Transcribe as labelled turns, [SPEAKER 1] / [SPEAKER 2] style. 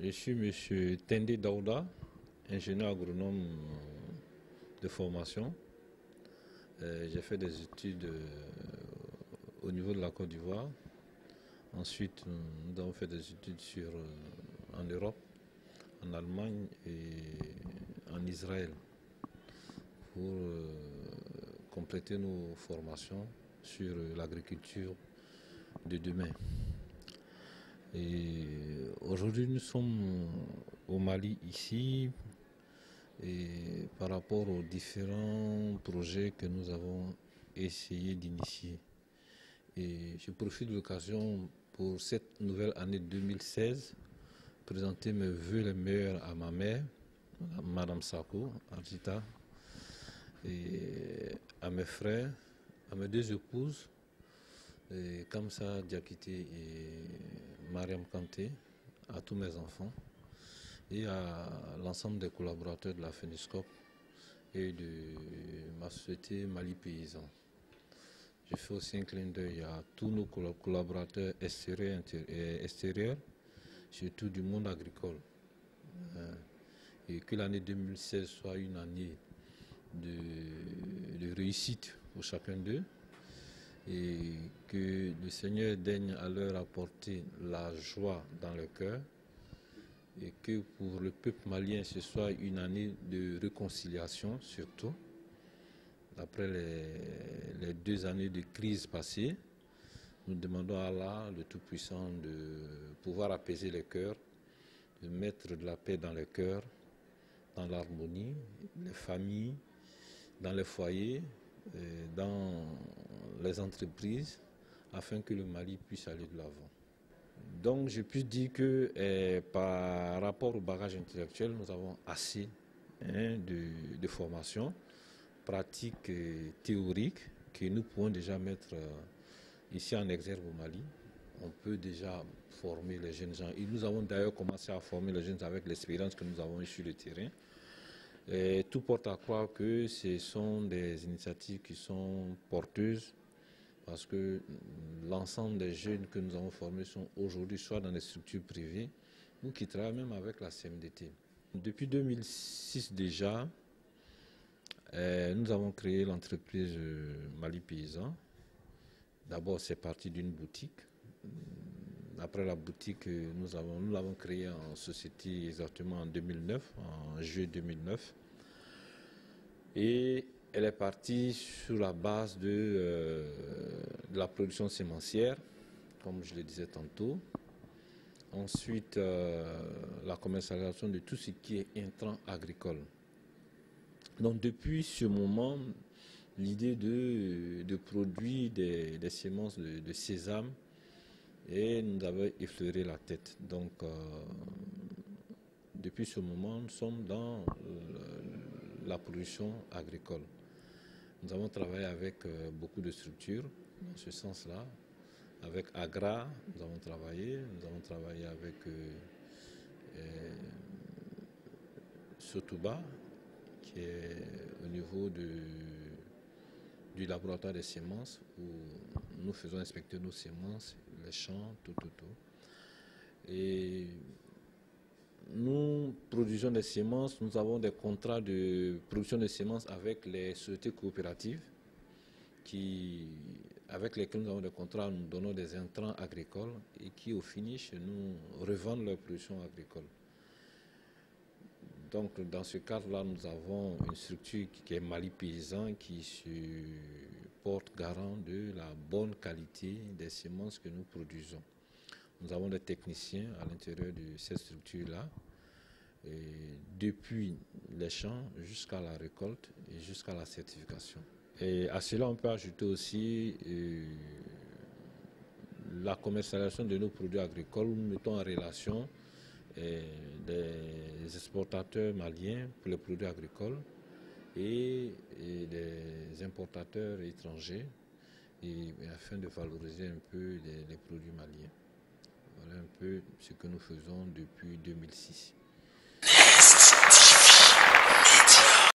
[SPEAKER 1] Je suis M. Tende Daouda, ingénieur agronome de formation. J'ai fait des études au niveau de la Côte d'Ivoire. Ensuite, nous avons fait des études en Europe, en Allemagne et en Israël pour compléter nos formations sur l'agriculture de demain. Et aujourd'hui, nous sommes au Mali ici et par rapport aux différents projets que nous avons essayé d'initier. Et je profite de l'occasion pour cette nouvelle année 2016 présenter mes vœux les meilleurs à ma mère, Madame Sako, Arjita, et à mes frères, à mes deux épouses, et Kamsa Diakité et Mariam Kanté, à tous mes enfants et à l'ensemble des collaborateurs de la FENISCOP et de ma société Mali Paysan. Je fais aussi un clin d'œil à tous nos collaborateurs extérieurs, surtout du monde agricole. Et que l'année 2016 soit une année de réussite pour chacun d'eux. Et que le Seigneur daigne à leur apporter la joie dans le cœur. Et que pour le peuple malien, ce soit une année de réconciliation surtout. Après les 2 années de crise passées, nous demandons à Allah, le Tout-Puissant, de pouvoir apaiser les cœurs, de mettre de la paix dans les cœurs, dans l'harmonie, les familles, dans les foyers, dans les entreprises, afin que le Mali puisse aller de l'avant. Donc je puis dire que par rapport au bagage intellectuel, nous avons assez de formation pratique et théorique que nous pouvons déjà mettre ici en exergue au Mali. On peut déjà former les jeunes gens. Et nous avons d'ailleurs commencé à former les jeunes avec l'expérience que nous avons eue sur le terrain. Et tout porte à croire que ce sont des initiatives qui sont porteuses parce que l'ensemble des jeunes que nous avons formés sont aujourd'hui soit dans des structures privées ou qui travaillent même avec la CMDT. Depuis 2006 déjà, nous avons créé l'entreprise Mali Paysan. D'abord, c'est parti d'une boutique. Après la boutique, nous l'avons créée en société exactement en 2009, en juillet 2009. Et elle est partie sur la base de la production sémencière, comme je le disais tantôt. Ensuite, la commercialisation de tout ce qui est intrant agricole. Donc depuis ce moment, l'idée de produire des semences de sésame et nous avait effleuré la tête. Donc depuis ce moment, nous sommes dans la production agricole. Nous avons travaillé avec beaucoup de structures dans ce sens-là. Avec Agra, nous avons travaillé avec Sotuba, qui est au niveau du laboratoire des semences où nous faisons inspecter nos semences, les champs, tout. Et nous produisons des semences, nous avons des contrats de production de semences avec les sociétés coopératives avec lesquelles nous avons des contrats, nous donnons des intrants agricoles et qui au finish nous revendent leur production agricole. Donc dans ce cadre-là, nous avons une structure qui est Mali Paysan qui se porte garant de la bonne qualité des semences que nous produisons. Nous avons des techniciens à l'intérieur de cette structure-là, depuis les champs jusqu'à la récolte et jusqu'à la certification. Et à cela, on peut ajouter aussi la commercialisation de nos produits agricoles. Nous mettons en relation des exportateurs maliens pour les produits agricoles et des importateurs étrangers afin de valoriser un peu les produits maliens. Voilà un peu ce que nous faisons depuis 2006.